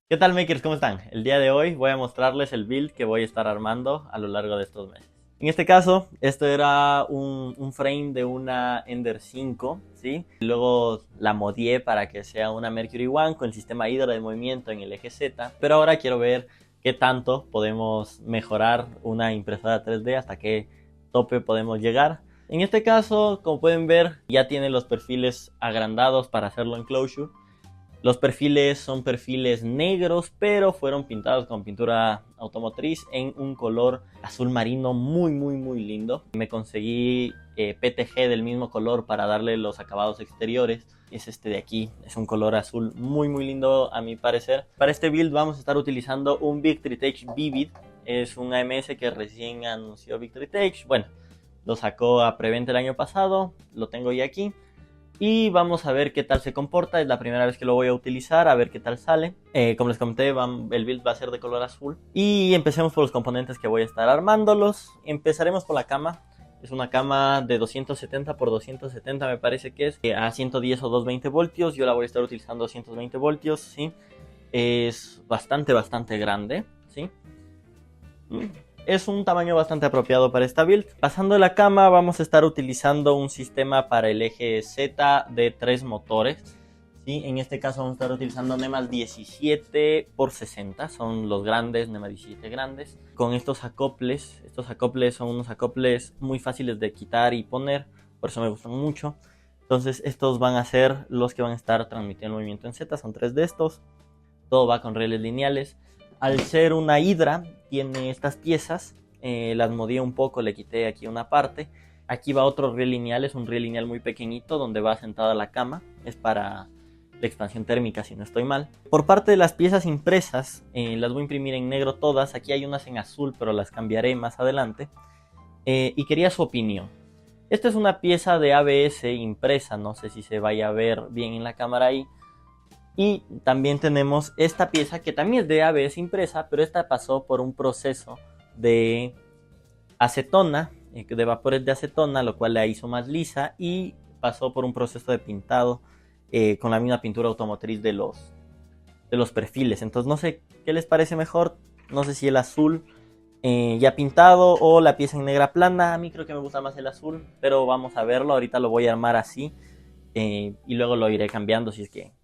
¿Qué tal, makers? ¿Cómo están? El día de hoy voy a mostrarles el build que voy a estar armando a lo largo de estos meses. En este caso, esto era un frame de una Ender 5, ¿sí? Luego la modié para que sea una Mercury One con el sistema Hydra de movimiento en el eje Z, pero ahora quiero ver qué tanto podemos mejorar una impresora 3D, hasta qué tope podemos llegar. En este caso, como pueden ver, ya tiene los perfiles agrandados para hacerlo en Clojure. Los perfiles son perfiles negros, pero fueron pintados con pintura automotriz en un color azul marino muy lindo. Me conseguí PTG del mismo color para darle los acabados exteriores. Es este de aquí, es un color azul muy lindo a mi parecer. Para este build vamos a estar utilizando un Victreetech Vivid. Es un AMS que recién anunció Victreetech. Bueno, lo sacó a preventa el año pasado, lo tengo ya aquí. Y vamos a ver qué tal se comporta. Es la primera vez que lo voy a utilizar, a ver qué tal sale. Como les comenté, el build va a ser de color azul. Y empecemos por los componentes que voy a estar armándolos. Empezaremos por la cama. Es una cama de 270 por 270, me parece que es, a 110 o 220 voltios. Yo la voy a estar utilizando a 120 voltios, ¿sí? Es bastante grande, ¿sí? Es un tamaño bastante apropiado para esta build. Pasando de la cama, vamos a estar utilizando un sistema para el eje Z de 3 motores. ¿Sí? En este caso vamos a estar utilizando NEMAS 17 por 60, son los grandes, NEMAS 17 grandes. Con estos acoples son unos acoples muy fáciles de quitar y poner, por eso me gustan mucho. Entonces estos van a ser los que van a estar transmitiendo el movimiento en Z, son 3 de estos. Todo va con rieles lineales. Al ser una hidra, tiene estas piezas, las modié un poco, le quité aquí una parte. Aquí va otro riel lineal, es un riel lineal muy pequeñito donde va sentada la cama, es para la expansión térmica si no estoy mal. Por parte de las piezas impresas, las voy a imprimir en negro todas. Aquí hay unas en azul, pero las cambiaré más adelante. Y quería su opinión. Esta es una pieza de ABS impresa, no sé si se vaya a ver bien en la cámara ahí. Y también tenemos esta pieza que también es de ABS impresa, pero esta pasó por un proceso de acetona, de vapores de acetona, lo cual la hizo más lisa, y pasó por un proceso de pintado con la misma pintura automotriz de los perfiles. Entonces no sé qué les parece mejor, no sé si el azul ya pintado o la pieza en negra plana. A mí creo que me gusta más el azul, pero vamos a verlo. Ahorita lo voy a armar así y luego lo iré cambiando si es que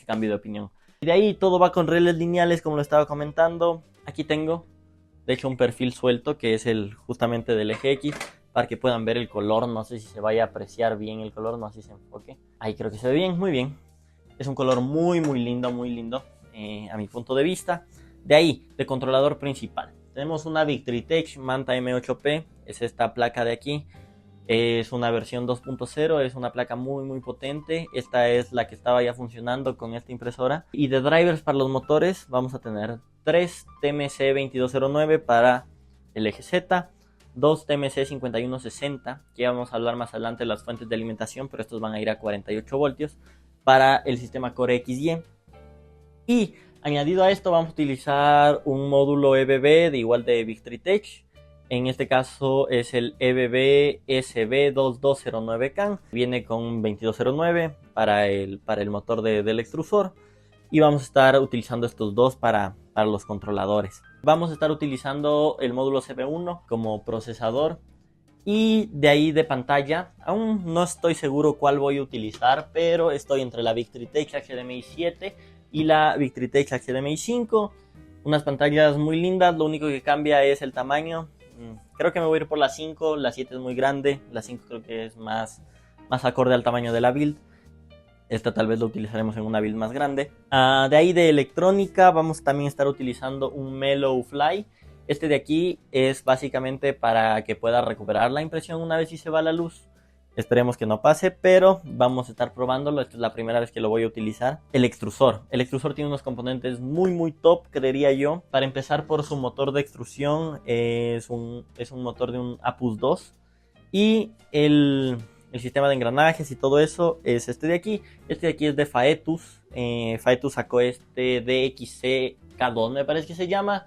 cambio de opinión. Y de ahí todo va con rieles lineales, como lo estaba comentando. Aquí tengo, de hecho, un perfil suelto que es el justamente del eje X, para que puedan ver el color. No sé si se vaya a apreciar bien el color, no sé si se enfoque. Ahí creo que se ve bien, muy bien. Es un color muy lindo, a mi punto de vista. De ahí, de controlador principal, tenemos una Victreetech Manta M8P, es esta placa de aquí. Es una versión 2.0, es una placa muy potente. Esta es la que estaba ya funcionando con esta impresora. Y de drivers para los motores vamos a tener 3 TMC 2209 para el eje Z, 2 TMC 5160, que ya vamos a hablar más adelante de las fuentes de alimentación, pero estos van a ir a 48 voltios para el sistema Core XY. Y añadido a esto vamos a utilizar un módulo EBB de igual de Victreetech. En este caso es el EBB SB2209CAN. Viene con 2209 para el motor del extrusor. Y vamos a estar utilizando estos dos para los controladores. Vamos a estar utilizando el módulo CB1 como procesador. Y de ahí de pantalla, aún no estoy seguro cuál voy a utilizar, pero estoy entre la Victreetech HDMI 7 y la Victreetech HDMI 5. Unas pantallas muy lindas, lo único que cambia es el tamaño. Creo que me voy a ir por la 5, la 7 es muy grande, la 5 creo que es más acorde al tamaño de la build. Esta tal vez lo utilizaremos en una build más grande. De ahí de electrónica vamos también a estar utilizando un Mellow Fly. Este de aquí es básicamente para que pueda recuperar la impresión una vez si se va la luz. Esperemos que no pase, pero vamos a estar probándolo. Esta es la primera vez que lo voy a utilizar. El extrusor. El extrusor tiene unos componentes muy top, creería yo. Para empezar, por su motor de extrusión, es un motor de un Apus 2. Y el sistema de engranajes y todo eso es este de aquí. Este de aquí es de Faetus. Faetus sacó este DXC K2, me parece que se llama.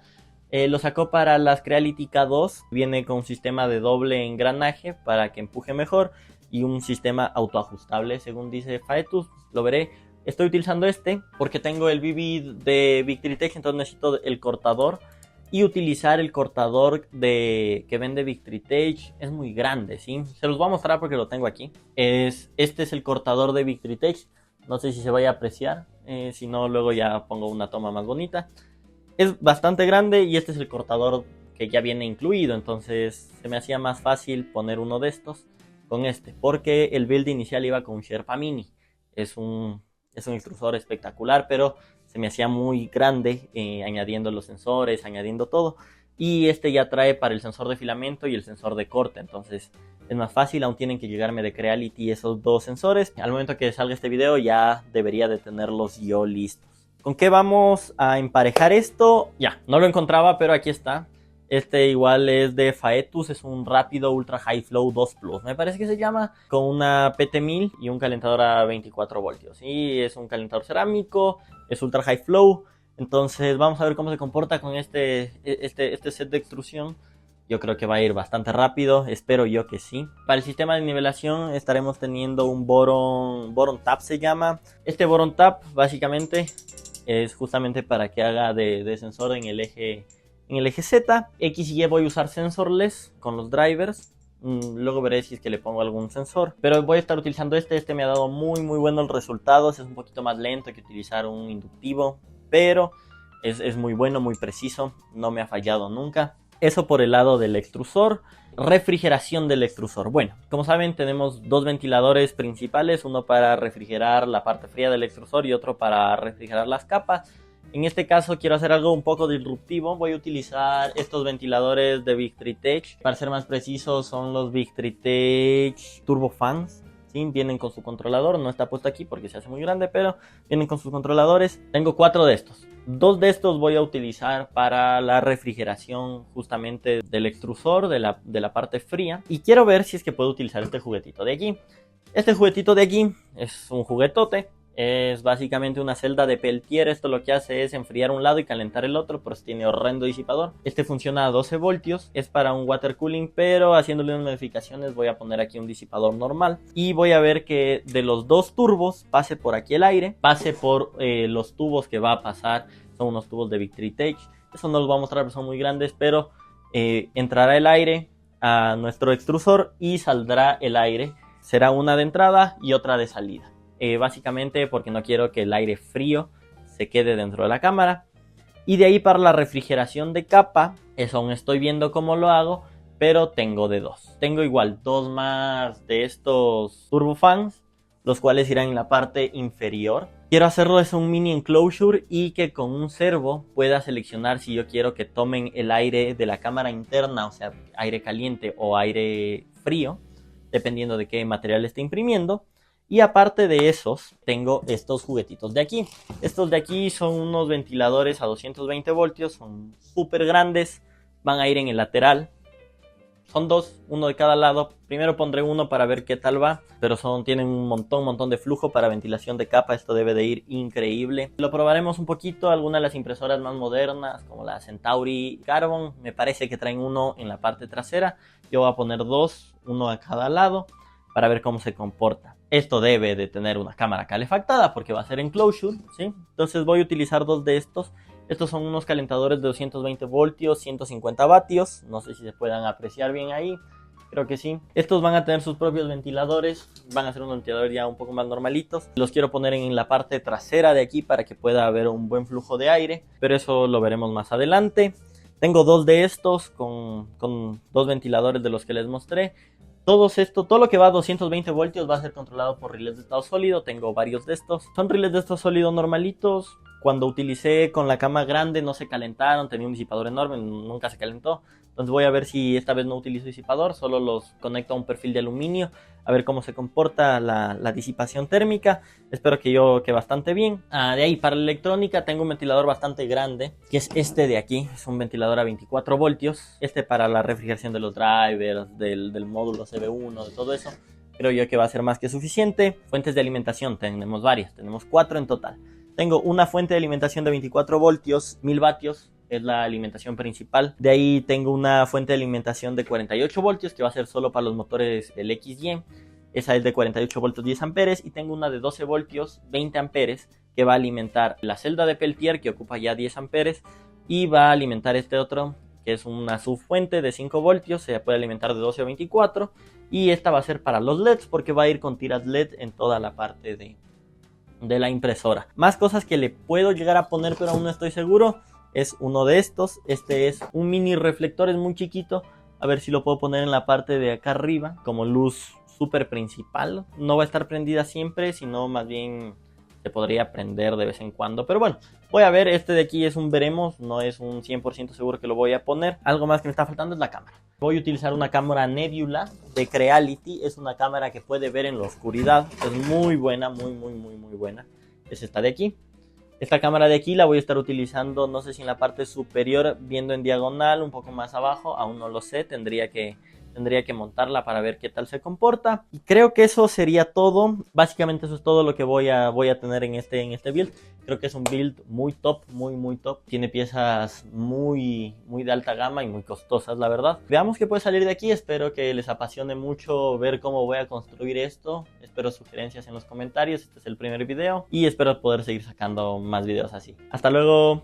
Lo sacó para las Creality K2. Viene con un sistema de doble engranaje para que empuje mejor y un sistema autoajustable, según dice Faetus. Lo veré Estoy utilizando este porque tengo el BB de Victreetech, entonces necesito el cortador. Y utilizar el cortador que vende Victreetech es muy grande, ¿sí? Se los voy a mostrar porque lo tengo aquí. Este es el cortador de Victreetech. No sé si se vaya a apreciar. Si no, luego ya pongo una toma más bonita. Es bastante grande y este es el cortador que ya viene incluido. Entonces se me hacía más fácil poner uno de estos con este. Porque el build inicial iba con un Sherpa Mini. Es un extrusor espectacular, pero se me hacía muy grande añadiendo los sensores, añadiendo todo. Y este ya trae para el sensor de filamento y el sensor de corte. Entonces es más fácil, aún tienen que llegarme de Creality esos dos sensores. Al momento que salga este video ya debería de tenerlos yo listos. ¿Con qué vamos a emparejar esto? Ya, no lo encontraba, pero aquí está. Este igual es de Faetus, es un rápido Ultra High Flow 2 Plus, me parece que se llama, con una PT1000 y un calentador a 24 voltios. Y es un calentador cerámico, es Ultra High Flow. Entonces vamos a ver cómo se comporta con este set de extrusión. Yo creo que va a ir bastante rápido, espero yo que sí. Para el sistema de nivelación estaremos teniendo un Boron Tap se llama. Este Boron Tap básicamente es justamente para que haga de sensor en el eje Z. X y Y voy a usar sensorless con los drivers. Luego veré si es que le pongo algún sensor. Pero voy a estar utilizando este me ha dado muy buenos resultados. Es un poquito más lento que utilizar un inductivo, pero es muy bueno, muy preciso. No me ha fallado nunca. Eso por el lado del extrusor. Refrigeración del extrusor. Bueno, como saben tenemos dos ventiladores principales. Uno para refrigerar la parte fría del extrusor y otro para refrigerar las capas. En este caso quiero hacer algo un poco disruptivo. Voy a utilizar estos ventiladores de Victreetech. Para ser más preciso son los Victreetech Turbo Fans. ¿Sí? Vienen con su controlador. No está puesto aquí porque se hace muy grande, pero vienen con sus controladores. Tengo 4 de estos. 2 de estos voy a utilizar para la refrigeración justamente del extrusor, de la parte fría. Y quiero ver si es que puedo utilizar este juguetito de aquí. Este juguetito de aquí es un juguetote. Es básicamente una celda de Peltier. Esto lo que hace es enfriar un lado y calentar el otro, pero tiene horrendo disipador. Este funciona a 12 voltios, es para un water cooling, pero haciéndole unas modificaciones voy a poner aquí un disipador normal. Y voy a ver que de los dos turbos pase por aquí el aire, pase por los tubos que va a pasar. Son unos tubos de Victreetech. Eso no los voy a mostrar porque son muy grandes, pero entrará el aire a nuestro extrusor y saldrá el aire. Será una de entrada y otra de salida. Básicamente porque no quiero que el aire frío se quede dentro de la cámara. Y de ahí para la refrigeración de capa, eso aún estoy viendo cómo lo hago, pero tengo de dos. Tengo igual 2 más de estos turbofans, los cuales irán en la parte inferior. Quiero hacerlo es un mini enclosure y que con un servo pueda seleccionar si yo quiero que tomen el aire de la cámara interna, o sea, aire caliente o aire frío, dependiendo de qué material esté imprimiendo. Y aparte de esos, tengo estos juguetitos de aquí. Estos de aquí son unos ventiladores a 220 voltios, son súper grandes, van a ir en el lateral. Son 2, uno de cada lado. Primero pondré uno para ver qué tal va, pero tienen un montón de flujo para ventilación de capa. Esto debe de ir increíble. Lo probaremos un poquito. Algunas de las impresoras más modernas, como la Centauri Carbon, me parece que traen uno en la parte trasera. Yo voy a poner 2, uno a cada lado, para ver cómo se comporta. Esto debe de tener una cámara calefactada porque va a ser enclosure, ¿sí? Entonces voy a utilizar 2 de estos. Estos son unos calentadores de 220 voltios, 150 vatios. No sé si se puedan apreciar bien ahí. Creo que sí. Estos van a tener sus propios ventiladores. Van a ser unos ventiladores ya un poco más normalitos. Los quiero poner en la parte trasera de aquí para que pueda haber un buen flujo de aire. Pero eso lo veremos más adelante. Tengo 2 de estos con 2 ventiladores de los que les mostré. Todo lo que va a 220 voltios va a ser controlado por relés de estado sólido. Tengo varios de estos. Son relés de estado sólido normalitos. Cuando utilicé con la cama grande no se calentaron. Tenía un disipador enorme, nunca se calentó. Entonces voy a ver si esta vez no utilizo disipador. Solo los conecto a un perfil de aluminio. A ver cómo se comporta la disipación térmica. Espero que bastante bien. De ahí para la electrónica tengo un ventilador bastante grande, que es este de aquí. Es un ventilador a 24 voltios. Este para la refrigeración de los drivers, del módulo CB1, de todo eso. Creo yo que va a ser más que suficiente. Fuentes de alimentación tenemos varias. Tenemos 4 en total. Tengo una fuente de alimentación de 24 voltios, 1000 vatios. Es la alimentación principal. De ahí tengo una fuente de alimentación de 48 voltios que va a ser solo para los motores del XY. esa es de 48 voltios 10 amperes, y tengo una de 12 voltios 20 amperes que va a alimentar la celda de Peltier, que ocupa ya 10 amperes, y va a alimentar este otro, que es una subfuente de 5 voltios, se puede alimentar de 12 o 24, y esta va a ser para los LEDs, porque va a ir con tiras LED en toda la parte de la impresora. Más cosas que le puedo llegar a poner, pero aún no estoy seguro, es uno de estos. Este es un mini reflector, es muy chiquito. A ver si lo puedo poner en la parte de acá arriba como luz súper principal. No va a estar prendida siempre, sino más bien se podría prender de vez en cuando. Pero bueno, voy a ver. Este de aquí es un veremos, no es un 100% seguro que lo voy a poner. Algo más que me está faltando es la cámara. Voy a utilizar una cámara Nebula de Creality. Es una cámara que puede ver en la oscuridad. Es muy buena, muy buena. Es esta de aquí. Esta cámara de aquí la voy a estar utilizando, no sé si en la parte superior, viendo en diagonal, un poco más abajo, aún no lo sé, tendría que montarla para ver qué tal se comporta. Y creo que eso sería todo. Básicamente eso es todo lo que voy a tener en este build. Creo que es un build muy top, muy top. Tiene piezas muy de alta gama y muy costosas, la verdad. Veamos qué puede salir de aquí. Espero que les apasione mucho ver cómo voy a construir esto. Espero sugerencias en los comentarios. Este es el primer video y espero poder seguir sacando más videos así. Hasta luego.